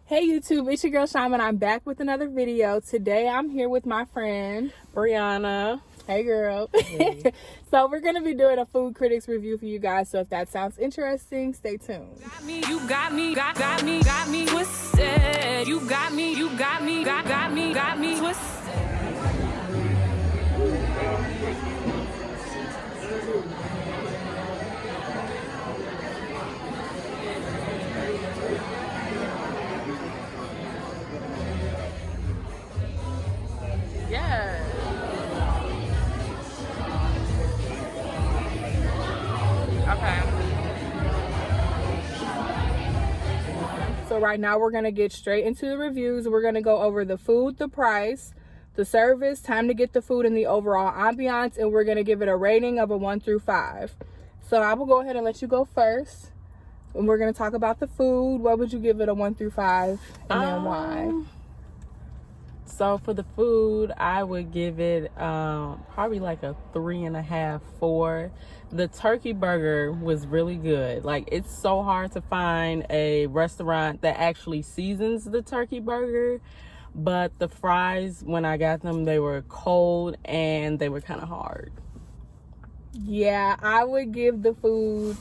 Hey YouTube, it's your girl Shama and I'm back with another video. Today I'm here with my friend Brianna. Hey girl. Hey. So we're gonna be doing a food critics review for you guys. So if that sounds interesting, stay tuned. You got me twisted. You got me twisted. Yes. Okay. So right now we're gonna get straight into the reviews. We're gonna go over the food, the price, the service, time to get the food, and the overall ambiance, and we're gonna give it a rating of a 1 through 5. So I will go ahead and let you go first. And we're gonna talk about the food. What would you give it a 1 through 5, and then why? So for the food, I would give it probably like a 3.5, 4. The turkey burger was really good. Like, it's so hard to find a restaurant that actually seasons the turkey burger. But the fries, when I got them, they were cold and they were kind of hard. Yeah, I would give the food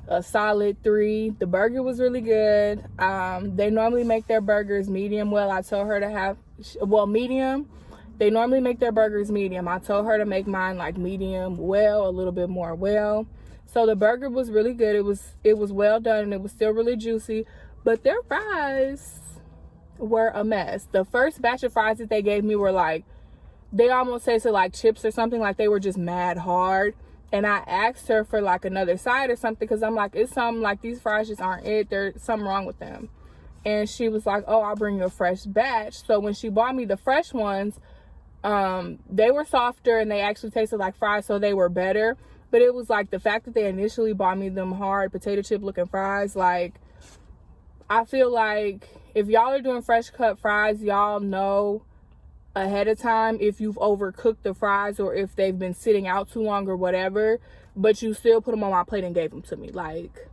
a solid 3. The burger was really good. They normally make their burgers medium well. I told her to have, medium. They normally make their burgers medium. I told her to make mine like medium well, a little bit more well. So the burger was really good. It was well done and it was still really juicy. But their fries were a mess. The first batch of fries that they gave me were like, they almost tasted like chips or something. Like they were just mad hard. And I asked her for like another side or something because I'm like, it's something like these fries just aren't it. There's something wrong with them. And she was like, oh, I'll bring you a fresh batch. So when she bought me the fresh ones, they were softer and they actually tasted like fries, so they were better. But it was like the fact that they initially bought me them hard potato chip looking fries. Like, I feel like if y'all are doing fresh cut fries, y'all know ahead of time if you've overcooked the fries or if they've been sitting out too long or whatever, but you still put them on my plate and gave them to me. Like,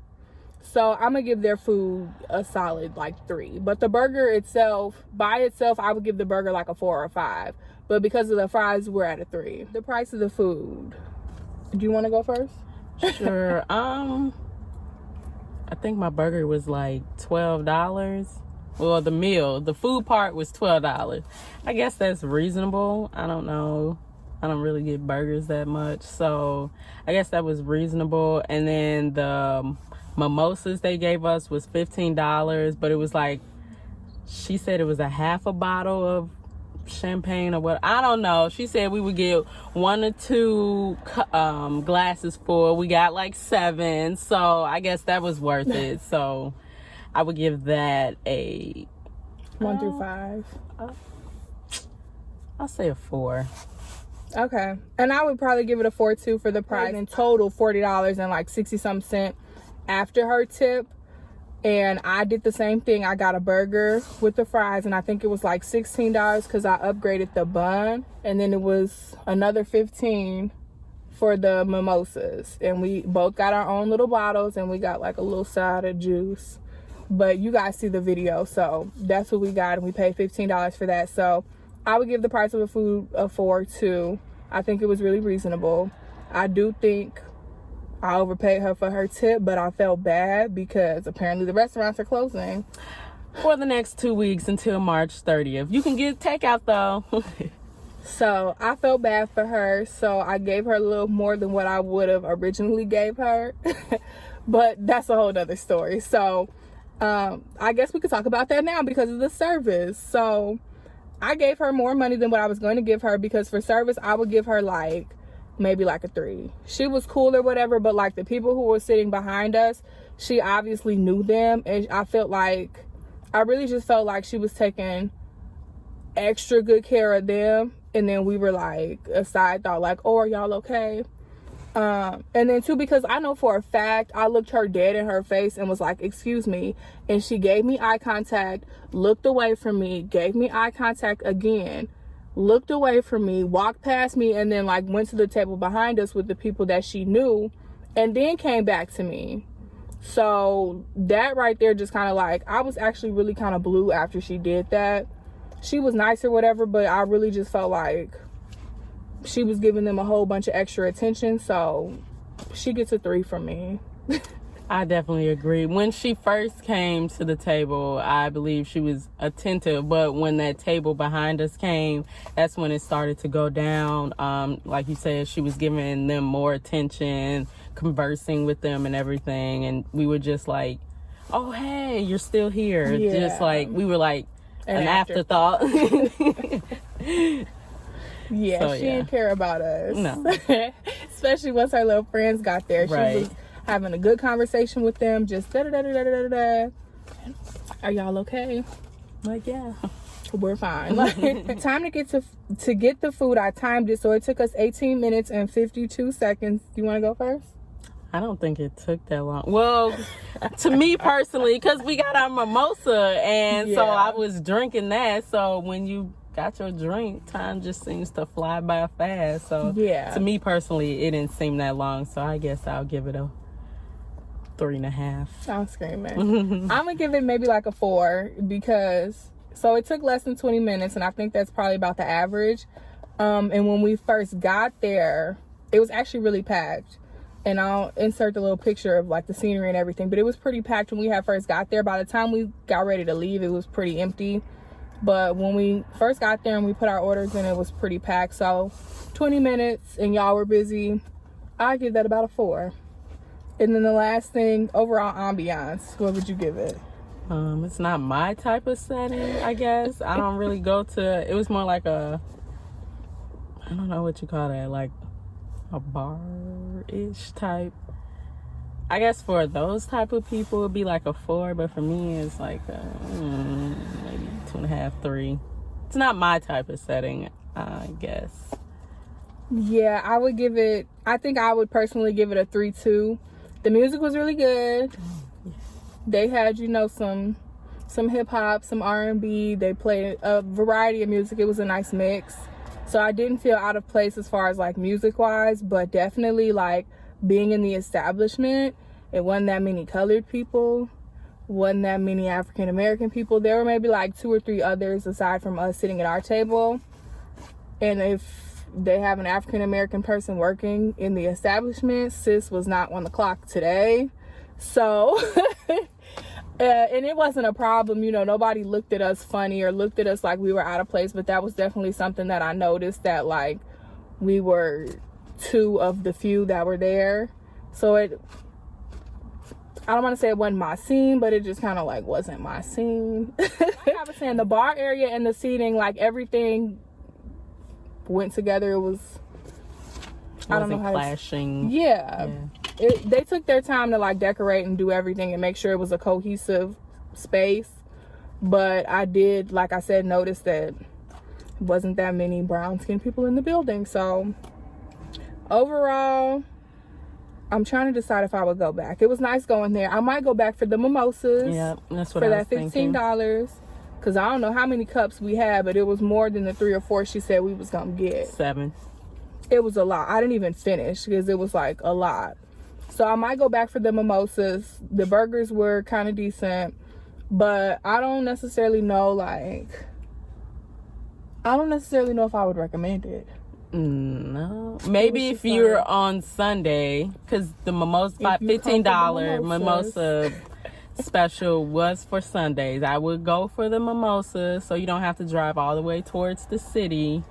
so I'm gonna give their food a solid like 3. But the burger itself, by itself, I would give the burger like a 4 or 5. But because of the fries, we're at a 3. The price of the food. Do you want to go first? Sure. I think my burger was like $12. Well, the food part was $12. I guess that's reasonable. I don't know. I don't really get burgers that much, so I guess that was reasonable. And then the mimosas they gave us was $15, but it was like, she said it was a half a bottle of champagne or what, I don't know. She said we would get 1 or 2 glasses full. We got like 7, so I guess that was worth it. So I would give that a 1 through 5. I'll say a 4. Okay. And I would probably give it a 4 too for the price. In total, $40 and like 60-some cents after her tip. And I did the same thing. I got a burger with the fries, and I think it was like $16 because I upgraded the bun. And then it was another $15 for the mimosas. And we both got our own little bottles, and we got like a little side of juice. But you guys see the video, so that's what we got, and we paid $15 for that. So I would give the price of the food a 4 too. I think it was really reasonable. I do think I overpaid her for her tip, but I felt bad because apparently the restaurants are closing for the next 2 weeks until March 30th. You can get takeout though. So I felt bad for her, so I gave her a little more than what I would have originally gave her. But that's a whole nother story. So I guess we could talk about that now because of the service. So I gave her more money than what I was going to give her because for service I would give her like maybe like a 3. She was cool or whatever, but like the people who were sitting behind us, she obviously knew them, and I really just felt like she was taking extra good care of them. And then we were like a side thought like, oh, are y'all okay? And then too, because I know for a fact I looked her dead in her face and was like, excuse me, and she gave me eye contact, looked away from me, gave me eye contact again, looked away from me, walked past me, and then like went to the table behind us with the people that she knew, and then came back to me. So that right there just kind of like, I was actually really kind of blue after she did that. She was nice or whatever, but I really just felt like she was giving them a whole bunch of extra attention. So she gets a 3 from me. I definitely agree. When she first came to the table, I believe she was attentive, but when that table behind us came, that's when it started to go down. Like you said, she was giving them more attention, conversing with them and everything, and we were just like, oh, hey, you're still here. Yeah. Just like, we were like an afterthought. Yeah, So, she yeah. didn't care about us. No. Especially once her little friends got there. She Right. was having a good conversation with them, just da-da-da-da-da-da-da. Are y'all okay? Like, yeah. We're fine. Like, time to get the food. I timed it, so it took us 18 minutes and 52 seconds. You want to go first? I don't think it took that long. Well, to me personally, because we got our mimosa, and so Yeah. I was drinking that. So when you got your drink, time just seems to fly by fast. So Yeah. to me personally, it didn't seem that long. So I guess I'll give it a 3.5. I'm screaming. I'm gonna give it maybe like a 4 because so it took less than 20 minutes, and I think that's probably about the average. And when we first got there, it was actually really packed. And I'll insert the little picture of like the scenery and everything, but it was pretty packed when we had first got there. By the time we got ready to leave, it was pretty empty. But when we first got there and we put our orders in, it was pretty packed. So 20 minutes and y'all were busy. I give that about a 4. And then the last thing, overall ambiance, what would you give it? It's not my type of setting, I guess. I don't really go to, it was more like I don't know what you call that, like a bar-ish type. I guess for those type of people, it'd be like a 4, but for me, it's like maybe 2.5, 3. It's not my type of setting, I guess. Yeah, I think I would personally give it a 3 too. The music was really good. They had, some hip hop, some R&B. They played a variety of music. It was a nice mix. So I didn't feel out of place as far as like music wise, but definitely like being in the establishment, it wasn't that many colored people, wasn't that many African American people. There were maybe like 2 or 3 others aside from us sitting at our table. And if they have an African American person working in the establishment, sis was not on the clock today. So and it wasn't a problem, nobody looked at us funny or looked at us like we were out of place, but that was definitely something that I noticed, that like we were 2 of the few that were there. So I don't want to say it wasn't my scene, but it just kind of like wasn't my scene. Like I was saying, the bar area and the seating, like everything went together. It was, I don't know how clashing. Yeah. They took their time to like decorate and do everything and make sure it was a cohesive space. But I did, like I said, notice that wasn't that many brown skinned people in the building. So overall, I'm trying to decide if I would go back. It was nice going there. I might go back for the mimosas. Yeah, that's what for I was that $15. Because I don't know how many cups we had, but it was more than the 3 or 4 she said we was going to get. 7. It was a lot. I didn't even finish because it was like a lot. So I might go back for the mimosas. The burgers were kind of decent, but I don't necessarily know if I would recommend it. No, maybe if you're on Sunday, because the mimosa, $15 mimosa special was for Sundays. I would go for the mimosa, so you don't have to drive all the way towards the city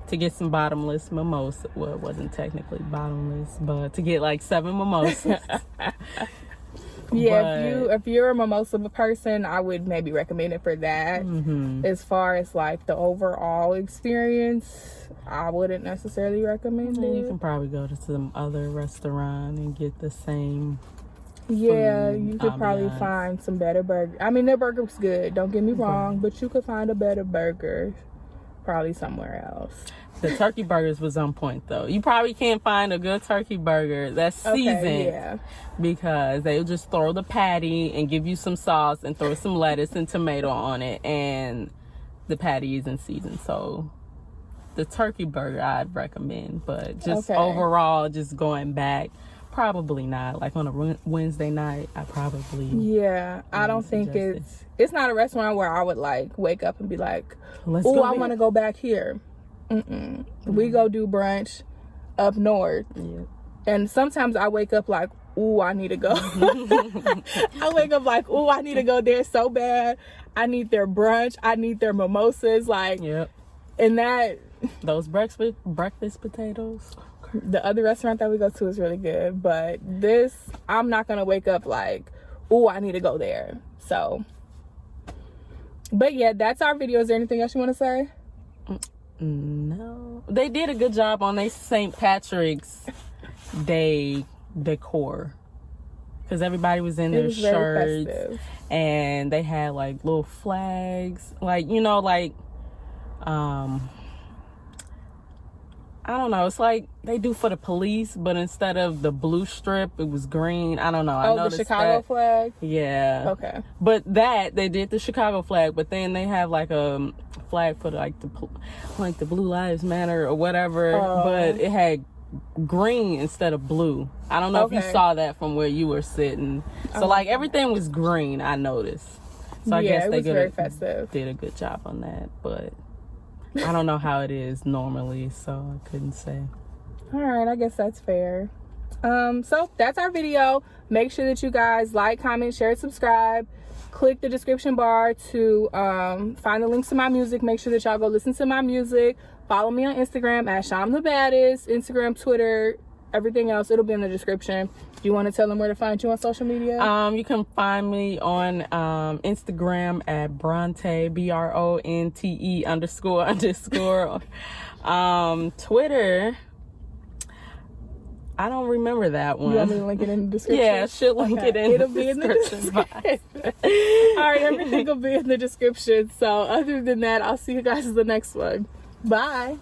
to get some bottomless mimosa. Well, it wasn't technically bottomless, but to get like 7 mimosas. Yeah, if you're a mimosa person, I would maybe recommend it for that. As far as like the overall experience, I wouldn't necessarily recommend it. You can probably go to some other restaurant and get the same. Yeah, you could probably find some better burgers. I mean, their burger was good, don't get me wrong, but you could find a better burger probably somewhere else. The turkey burgers was on point though. You probably can't find a good turkey burger that's seasoned, because they'll just throw the patty and give you some sauce and throw some lettuce and tomato on it, and the patty isn't seasoned. So the turkey burger I'd recommend, but just overall, just going back, Probably not. Like on a Wednesday night, I probably. Yeah, I don't think it's not a restaurant where I would like wake up and be like, oh, I want to go back here. We go do brunch up north. Yeah. And sometimes I wake up like, ooh, I need to go. I wake up like, ooh, I need to go there so bad. I need their brunch. I need their mimosas. Like, yep. And that. Those breakfast potatoes. The other restaurant that we go to is really good. But this, I'm not going to wake up like, ooh, I need to go there. So. But yeah, that's our video. Is there anything else you want to say? No. They did a good job on their St. Patrick's Day decor, because everybody was in their shirts and they had like little flags, like, you know, like I don't know, it's like they do for the police, but instead of the blue strip it was green. I don't know. I noticed the Chicago flag. Yeah. Okay. But they did the Chicago flag, but then they have like a flag for like the Blue Lives Matter or whatever, but it had green instead of blue. I don't know if you saw that from where you were sitting. So like everything was green, I noticed. So I guess they did a good job on that, but I don't know how it is normally, so I couldn't say. All right, I guess that's fair. So that's our video. Make sure that you guys like, comment, share, subscribe. Click the description bar to find the links to my music. Make sure that y'all go listen to my music. Follow me on Instagram at Sham the Baddest. Instagram, Twitter, everything else. It'll be in the description. Do you want to tell them where to find you on social media? You can find me on Instagram at Bronte, BRONTE__. Twitter, I don't remember that one. You want me to link it in the description? Yeah, she'll link it in It'll be in the description. All right, everything will be in the description. So other than that, I'll see you guys in the next one. Bye.